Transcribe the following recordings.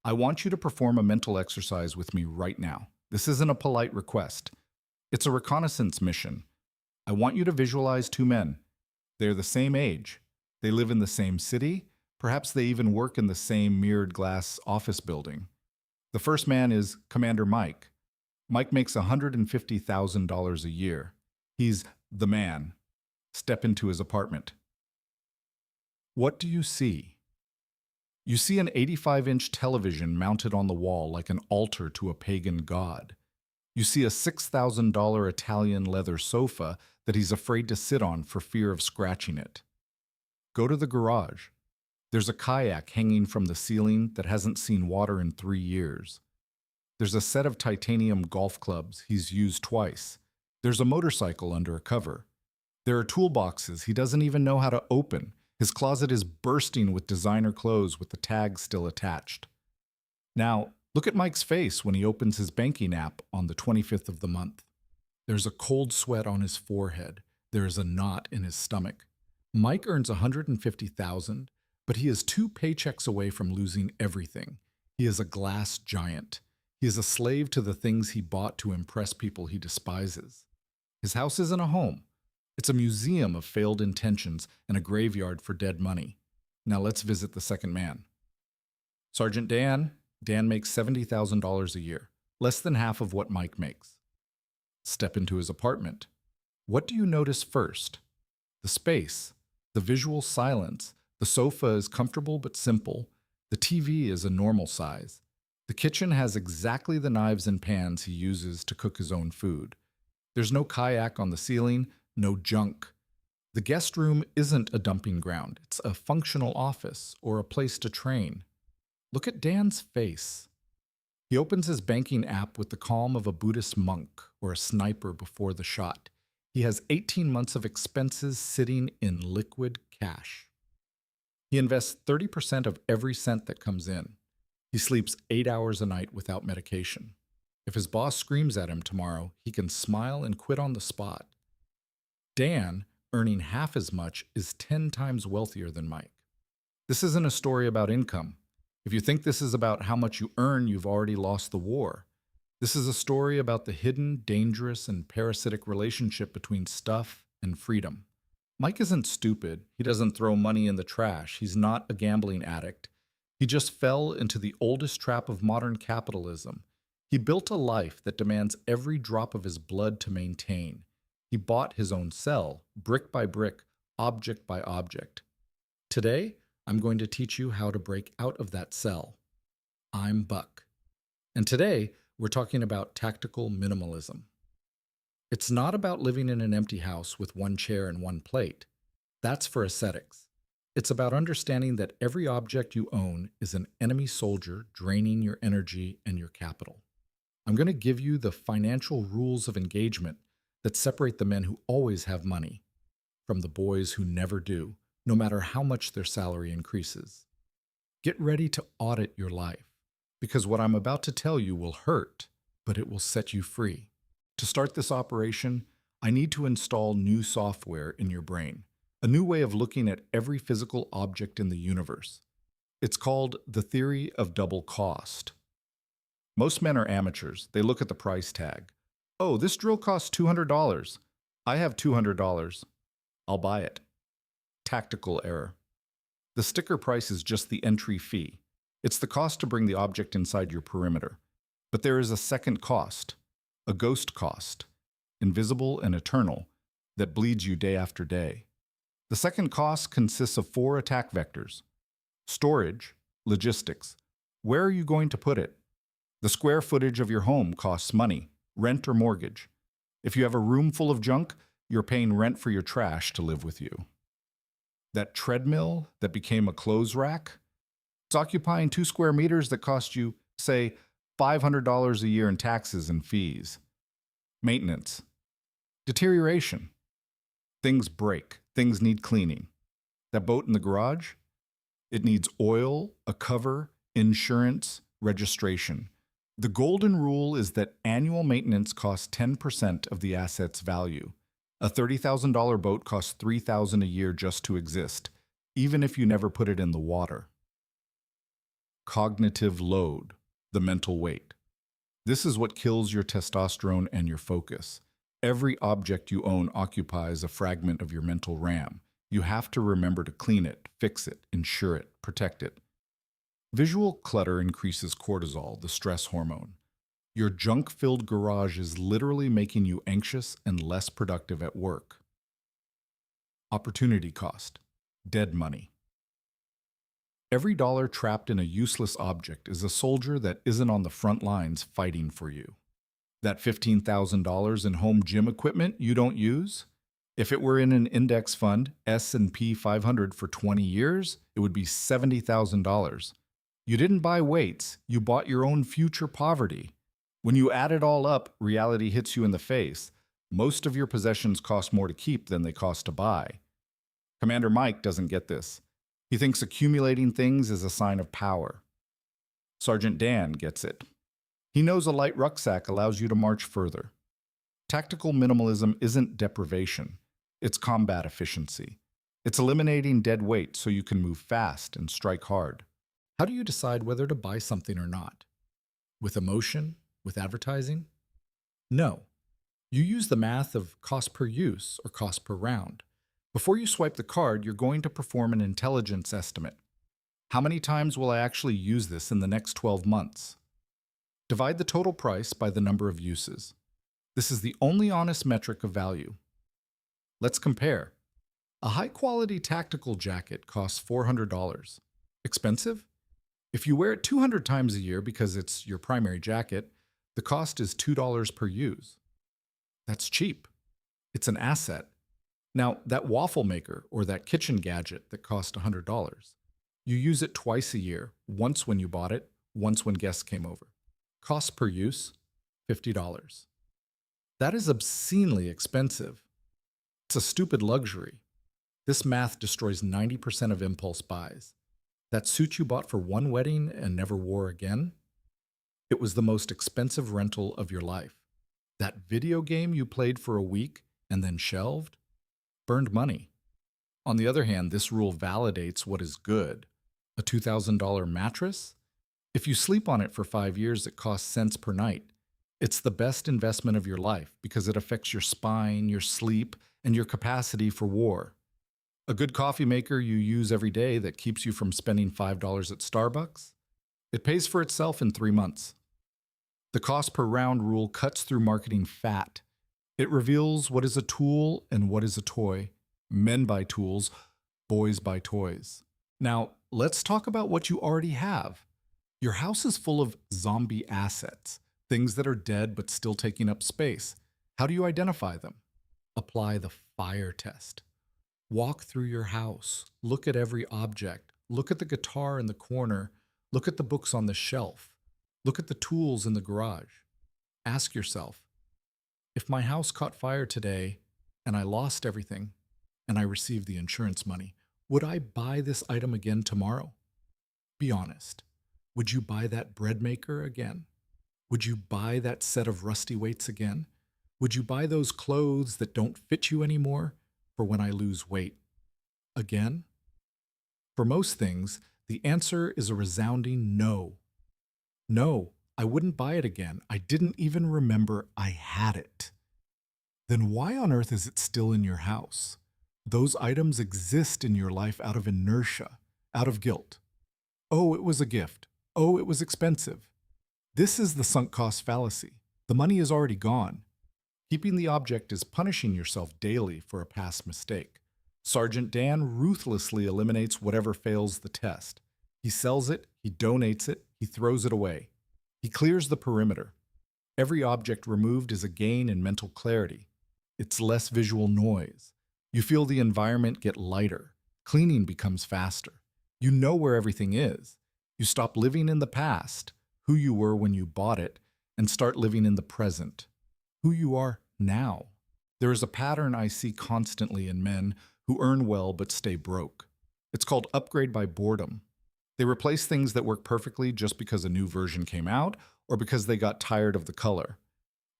I want you to perform a mental exercise with me right now. This isn't a polite request. It's a reconnaissance mission. I want you to visualize two men. They're the same age. They live in the same city. Perhaps they even work in the same mirrored glass office building. The first man is Commander Mike. Mike makes $150,000 a year. He's the man. Step into his apartment. What do you see? You see an 85-inch television mounted on the wall like an altar to a pagan god. You see a $6,000 Italian leather sofa that he's afraid to sit on for fear of scratching it. Go to the garage. There's a kayak hanging from the ceiling that hasn't seen water in 3 years. There's a set of titanium golf clubs he's used twice. There's a motorcycle under a cover. There are toolboxes he doesn't even know how to open. His closet is bursting with designer clothes with the tags still attached. Now, look at Mike's face when he opens his banking app on the 25th of the month. There's a cold sweat on his forehead. There is a knot in his stomach. Mike earns $150,000, but he is 2 paychecks away from losing everything. He is a glass giant. He is a slave to the things he bought to impress people he despises. His house isn't a home. It's a museum of failed intentions and a graveyard for dead money. Now let's visit the second man. Sergeant Dan. Dan makes $70,000 a year, less than half of what Mike makes. Step into his apartment. What do you notice first? The space, the visual silence. The sofa is comfortable but simple. The TV is a normal size. The kitchen has exactly the knives and pans he uses to cook his own food. There's no kayak on the ceiling, no junk. The guest room isn't a dumping ground. It's a functional office or a place to train. Look at Dan's face. He opens his banking app with the calm of a Buddhist monk or a sniper before the shot. He has 18 months of expenses sitting in liquid cash. He invests 30% of every cent that comes in. He sleeps 8 hours a night without medication. If his boss screams at him tomorrow, he can smile and quit on the spot. Dan, earning half as much, is 10 times wealthier than Mike. This isn't a story about income. If you think this is about how much you earn, you've already lost the war. This is a story about the hidden, dangerous, and parasitic relationship between stuff and freedom. Mike isn't stupid. He doesn't throw money in the trash. He's not a gambling addict. He just fell into the oldest trap of modern capitalism. He built a life that demands every drop of his blood to maintain. He bought his own cell, brick by brick, object by object. Today, I'm going to teach you how to break out of that cell. I'm Buck. And today, we're talking about tactical minimalism. It's not about living in an empty house with one chair and one plate. That's for ascetics. It's about understanding that every object you own is an enemy soldier draining your energy and your capital. I'm going to give you the financial rules of engagement that separate the men who always have money from the boys who never do, no matter how much their salary increases. Get ready to audit your life, because what I'm about to tell you will hurt, but it will set you free. To start this operation, I need to install new software in your brain, a new way of looking at every physical object in the universe. It's called the theory of double cost. Most men are amateurs. They look at the price tag. Oh, this drill costs $200. I have $200. I'll buy it. Tactical error. The sticker price is just the entry fee. It's the cost to bring the object inside your perimeter. But there is a second cost, a ghost cost, invisible and eternal, that bleeds you day after day. The second cost consists of 4 attack vectors. Storage, logistics. Where are you going to put it? The square footage of your home costs money, rent or mortgage. If you have a room full of junk, you're paying rent for your trash to live with you. That treadmill that became a clothes rack, it's occupying 2 square meters that cost you, say, $500 a year in taxes and fees. Maintenance. Deterioration. Things break. Things need cleaning. That boat in the garage? It needs oil, a cover, insurance, registration. The golden rule is that annual maintenance costs 10% of the asset's value. A $30,000 boat costs $3,000 a year just to exist, even if you never put it in the water. Cognitive load, the mental weight. This is what kills your testosterone and your focus. Every object you own occupies a fragment of your mental RAM. You have to remember to clean it, fix it, insure it, protect it. Visual clutter increases cortisol, the stress hormone. Your junk-filled garage is literally making you anxious and less productive at work. Opportunity cost, dead money. Every dollar trapped in a useless object is a soldier that isn't on the front lines fighting for you. That $15,000 in home gym equipment you don't use? If it were in an index fund, S&P 500 for 20 years, it would be $70,000. You didn't buy weights, you bought your own future poverty. When you add it all up, reality hits you in the face. Most of your possessions cost more to keep than they cost to buy. Commander Mike doesn't get this. He thinks accumulating things is a sign of power. Sergeant Dan gets it. He knows a light rucksack allows you to march further. Tactical minimalism isn't deprivation. It's combat efficiency. It's eliminating dead weight so you can move fast and strike hard. How do you decide whether to buy something or not? With emotion? With advertising? No. You use the math of cost per use or cost per round. Before you swipe the card, you're going to perform an intelligence estimate. How many times will I actually use this in the next 12 months? Divide the total price by the number of uses. This is the only honest metric of value. Let's compare. A high-quality tactical jacket costs $400. Expensive? If you wear it 200 times a year because it's your primary jacket, the cost is $2 per use. That's cheap. It's an asset. Now, that waffle maker or that kitchen gadget that cost $100, you use it twice a year, once when you bought it, once when guests came over. Cost per use, $50. That is obscenely expensive. It's a stupid luxury. This math destroys 90% of impulse buys. That suit you bought for one wedding and never wore again? It was the most expensive rental of your life. That video game you played for a week and then shelved? Burned money. On the other hand, this rule validates what is good. A $2,000 mattress? If you sleep on it for 5 years, it costs cents per night. It's the best investment of your life because it affects your spine, your sleep, and your capacity for war. A good coffee maker you use every day that keeps you from spending $5 at Starbucks? It pays for itself in 3 months. The cost per round rule cuts through marketing fat. It reveals what is a tool and what is a toy. Men buy tools, boys buy toys. Now, let's talk about what you already have. Your house is full of zombie assets, things that are dead but still taking up space. How do you identify them? Apply the fire test. Walk through your house. Look at every object. Look at the guitar in the corner. Look at the books on the shelf. Look at the tools in the garage. Ask yourself, if my house caught fire today and I lost everything and I received the insurance money, would I buy this item again tomorrow? Be honest. Would you buy that bread maker again? Would you buy that set of rusty weights again? Would you buy those clothes that don't fit you anymore for when I lose weight again? For most things, the answer is a resounding no. No, I wouldn't buy it again. I didn't even remember I had it. Then why on earth is it still in your house? Those items exist in your life out of inertia, out of guilt. Oh, it was a gift. Oh, it was expensive. This is the sunk cost fallacy. The money is already gone. Keeping the object is punishing yourself daily for a past mistake. Sergeant Dan ruthlessly eliminates whatever fails the test. He sells it, he donates it, he throws it away. He clears the perimeter. Every object removed is a gain in mental clarity. It's less visual noise. You feel the environment get lighter. Cleaning becomes faster. You know where everything is. You stop living in the past, who you were when you bought it, and start living in the present, who you are now. There is a pattern I see constantly in men who earn well but stay broke. It's called upgrade by boredom. They replace things that work perfectly just because a new version came out or because they got tired of the color.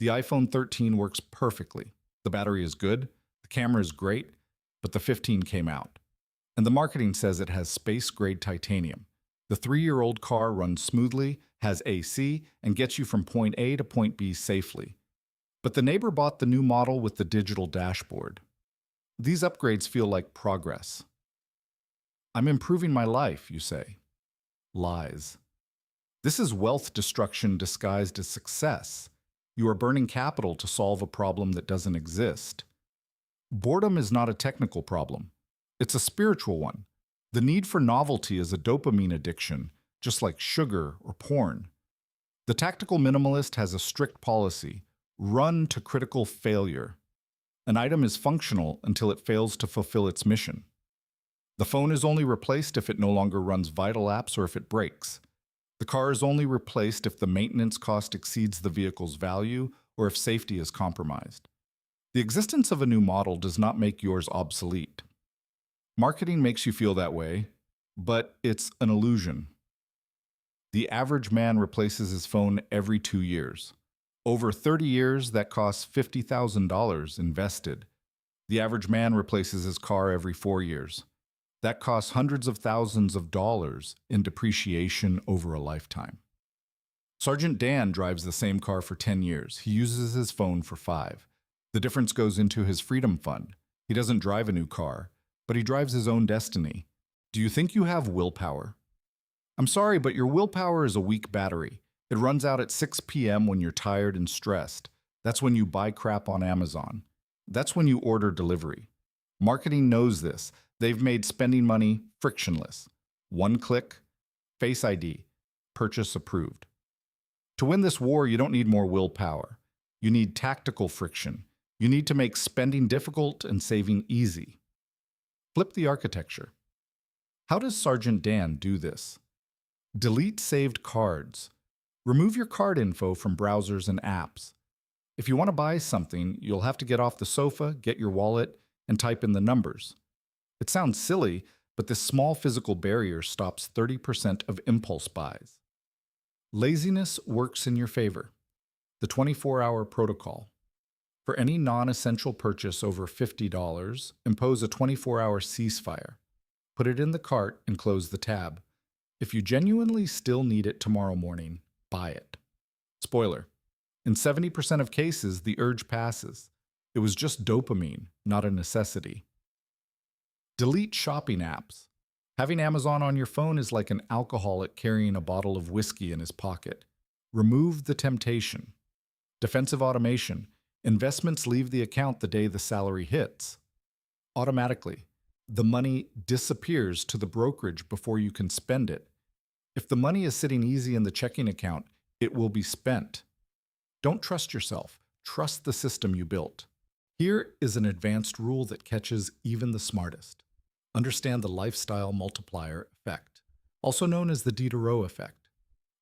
The iPhone 13 works perfectly. The battery is good, the camera is great, but the 15 came out. And the marketing says it has space-grade titanium. The 3-year-old car runs smoothly, has AC, and gets you from point A to point B safely. But the neighbor bought the new model with the digital dashboard. These upgrades feel like progress. I'm improving my life, you say. Lies. This is wealth destruction disguised as success. You are burning capital to solve a problem that doesn't exist. Boredom is not a technical problem. It's a spiritual one. The need for novelty is a dopamine addiction, just like sugar or porn. The tactical minimalist has a strict policy: run to critical failure. An item is functional until it fails to fulfill its mission. The phone is only replaced if it no longer runs vital apps or if it breaks. The car is only replaced if the maintenance cost exceeds the vehicle's value or if safety is compromised. The existence of a new model does not make yours obsolete. Marketing makes you feel that way, but it's an illusion. The average man replaces his phone every 2 years. Over 30 years, that costs $50,000 invested. The average man replaces his car every 4 years. That costs hundreds of thousands of dollars in depreciation over a lifetime. Sergeant Dan drives the same car for 10 years. He uses his phone for 5. The difference goes into his freedom fund. He doesn't drive a new car, but he drives his own destiny. Do you think you have willpower? I'm sorry, but your willpower is a weak battery. It runs out at 6 p.m. when you're tired and stressed. That's when you buy crap on Amazon. That's when you order delivery. Marketing knows this. They've made spending money frictionless. One click, Face ID, purchase approved. To win this war, you don't need more willpower. You need tactical friction. You need to make spending difficult and saving easy. Flip the architecture. How does Sergeant Dan do this? Delete saved cards. Remove your card info from browsers and apps. If you want to buy something, you'll have to get off the sofa, get your wallet, and type in the numbers. It sounds silly, but this small physical barrier stops 30% of impulse buys. Laziness works in your favor. The 24-hour protocol. For any non-essential purchase over $50, impose a 24-hour ceasefire. Put it in the cart and close the tab. If you genuinely still need it tomorrow morning, buy it. Spoiler: in 70% of cases, the urge passes. It was just dopamine, not a necessity. Delete shopping apps. Having Amazon on your phone is like an alcoholic carrying a bottle of whiskey in his pocket. Remove the temptation. Defensive automation. Investments leave the account the day the salary hits. Automatically. The money disappears to the brokerage before you can spend it. If the money is sitting easy in the checking account, it will be spent. Don't trust yourself. Trust the system you built. Here is an advanced rule that catches even the smartest. Understand the lifestyle multiplier effect, also known as the Diderot effect.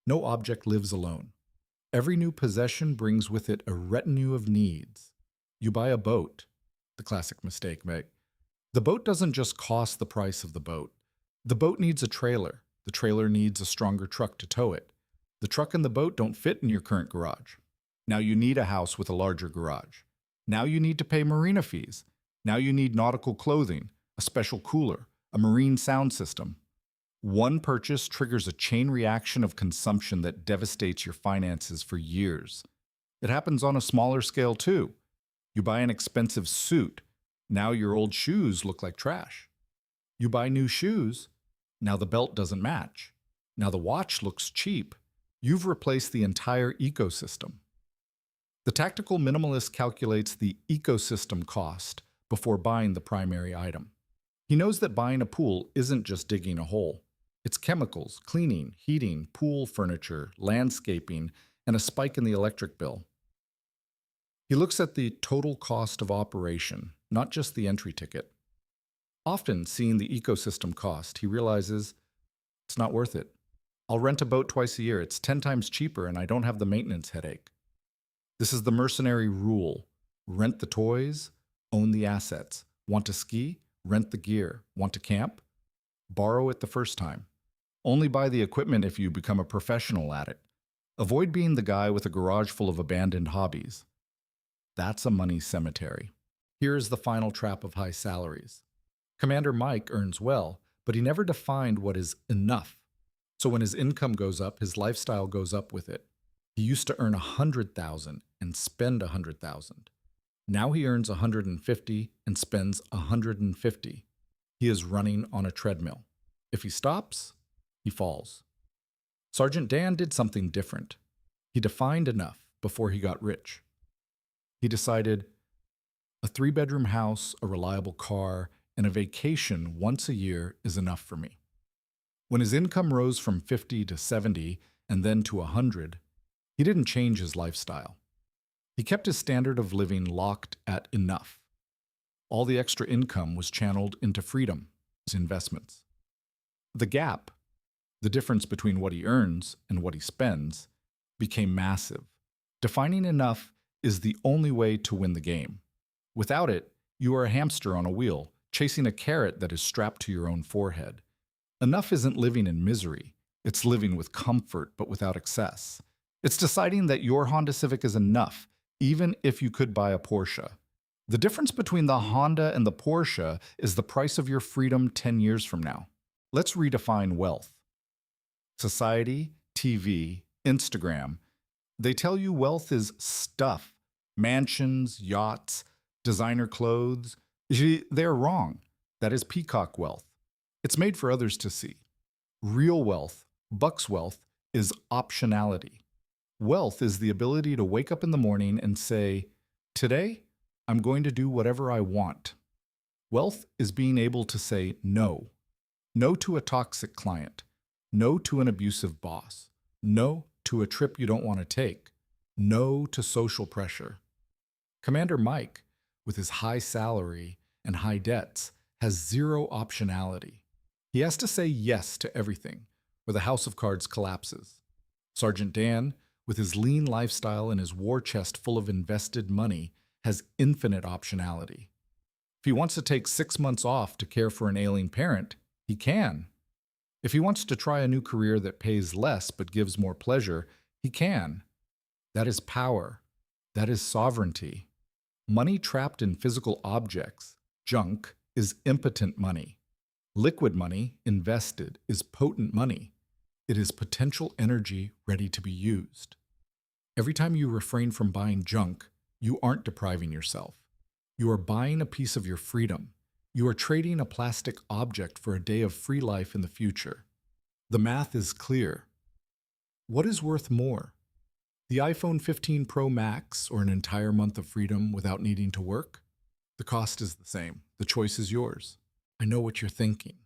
No object lives alone. Every new possession brings with it a retinue of needs. You buy a boat. The classic mistake, mate. The boat doesn't just cost the price of the boat. The boat needs a trailer. The trailer needs a stronger truck to tow it. The truck and the boat don't fit in your current garage. Now you need a house with a larger garage. Now you need to pay marina fees. Now you need nautical clothing, a special cooler, a marine sound system. One purchase triggers a chain reaction of consumption that devastates your finances for years. It happens on a smaller scale too. You buy an expensive suit. Now your old shoes look like trash. You buy new shoes. Now the belt doesn't match. Now the watch looks cheap. You've replaced the entire ecosystem. The tactical minimalist calculates the ecosystem cost before buying the primary item. He knows that buying a pool isn't just digging a hole. It's chemicals, cleaning, heating, pool furniture, landscaping, and a spike in the electric bill. He looks at the total cost of operation, not just the entry ticket. Often, seeing the ecosystem cost, he realizes it's not worth it. I'll rent a boat twice a year. It's 10 times cheaper and I don't have the maintenance headache. This is the mercenary rule. Rent the toys, own the assets. Want to ski? Rent the gear. Want to camp? Borrow it the first time. Only buy the equipment if you become a professional at it. Avoid being the guy with a garage full of abandoned hobbies. That's a money cemetery. Here is the final trap of high salaries. Commander Mike earns well, but he never defined what is enough. So when his income goes up, his lifestyle goes up with it. He used to earn 100,000 and spend 100,000. Now he earns 150 and spends 150. He is running on a treadmill. If he stops, he falls. Sergeant Dan did something different. He defined enough before he got rich. He decided a 3-bedroom house, a reliable car, and a vacation once a year is enough for me. When his income rose from 50 to 70 and then to 100, he didn't change his lifestyle. He kept his standard of living locked at enough. All the extra income was channeled into freedom, his investments. The gap, the difference between what he earns and what he spends, became massive. Defining enough is the only way to win the game. Without it, you are a hamster on a wheel, chasing a carrot that is strapped to your own forehead. Enough isn't living in misery. It's living with comfort but without excess. It's deciding that your Honda Civic is enough, even if you could buy a Porsche. The difference between the Honda and the Porsche is the price of your freedom 10 years from now. Let's redefine wealth. Society, TV, Instagram, they tell you wealth is stuff, mansions, yachts, designer clothes. They're wrong. That is peacock wealth. It's made for others to see. Real wealth, Buck's wealth, is optionality. Wealth is the ability to wake up in the morning and say, today, I'm going to do whatever I want. Wealth is being able to say no. No to a toxic client. No to an abusive boss. No to a trip you don't want to take. No to social pressure. Commander Mike, with his high salary and high debts, has zero optionality. He has to say yes to everything, or the house of cards collapses. Sergeant Dan, with his lean lifestyle and his war chest full of invested money, has infinite optionality. If he wants to take 6 months off to care for an ailing parent, he can. If he wants to try a new career that pays less but gives more pleasure, he can. That is power. That is sovereignty. Money trapped in physical objects, junk, is impotent money. Liquid money, invested, is potent money. It is potential energy ready to be used. Every time you refrain from buying junk, you aren't depriving yourself. You are buying a piece of your freedom. You are trading a plastic object for a day of free life in the future. The math is clear. What is worth more? The iPhone 15 Pro Max or an entire month of freedom without needing to work? The cost is the same. The choice is yours. I know what you're thinking.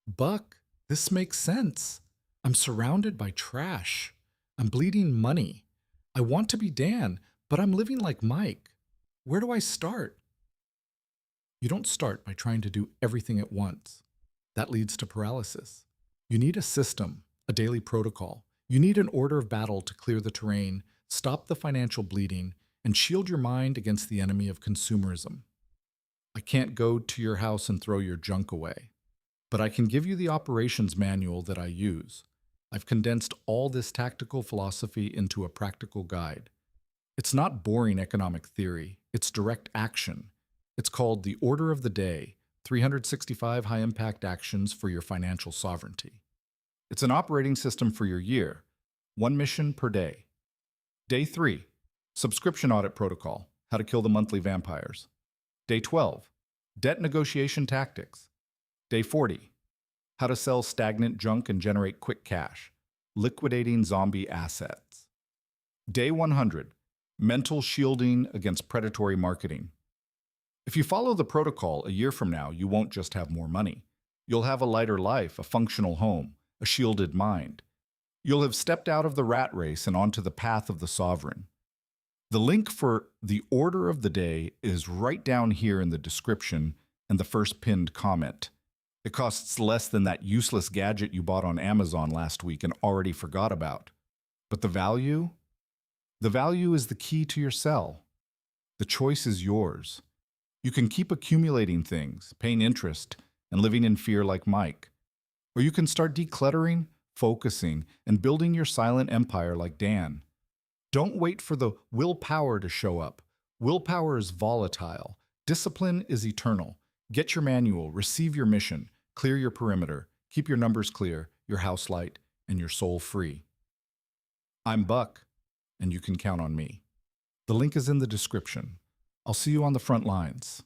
Buck, this makes sense. I'm surrounded by trash. I'm bleeding money. I want to be Dan, but I'm living like Mike. Where do I start? You don't start by trying to do everything at once. That leads to paralysis. You need a system, a daily protocol. You need an order of battle to clear the terrain, stop the financial bleeding, and shield your mind against the enemy of consumerism. I can't go to your house and throw your junk away, but I can give you the operations manual that I use. I've condensed all this tactical philosophy into a practical guide. It's not boring economic theory, it's direct action. It's called the Order of the Day, 365 high-impact actions for your financial sovereignty. It's an operating system for your year, 1 mission per day. Day 3, subscription audit protocol, how to kill the monthly vampires. Day 12, debt negotiation tactics. Day 40, how to sell stagnant junk and generate quick cash, liquidating zombie assets. Day 100, mental shielding against predatory marketing. If you follow the protocol, a year from now, you won't just have more money. You'll have a lighter life, a functional home, a shielded mind. You'll have stepped out of the rat race and onto the path of the sovereign. The link for the Order of the Day is right down here in the description and the first pinned comment. It costs less than that useless gadget you bought on Amazon last week and already forgot about. But the value? The value is the key to your cell. The choice is yours. You can keep accumulating things, paying interest, and living in fear like Mike. Or you can start decluttering, focusing, and building your silent empire like Dan. Don't wait for the willpower to show up. Willpower is volatile. Discipline is eternal. Get your manual, receive your mission, clear your perimeter, keep your numbers clear, your house light, and your soul free. I'm Buck, and you can count on me. The link is in the description. I'll see you on the front lines.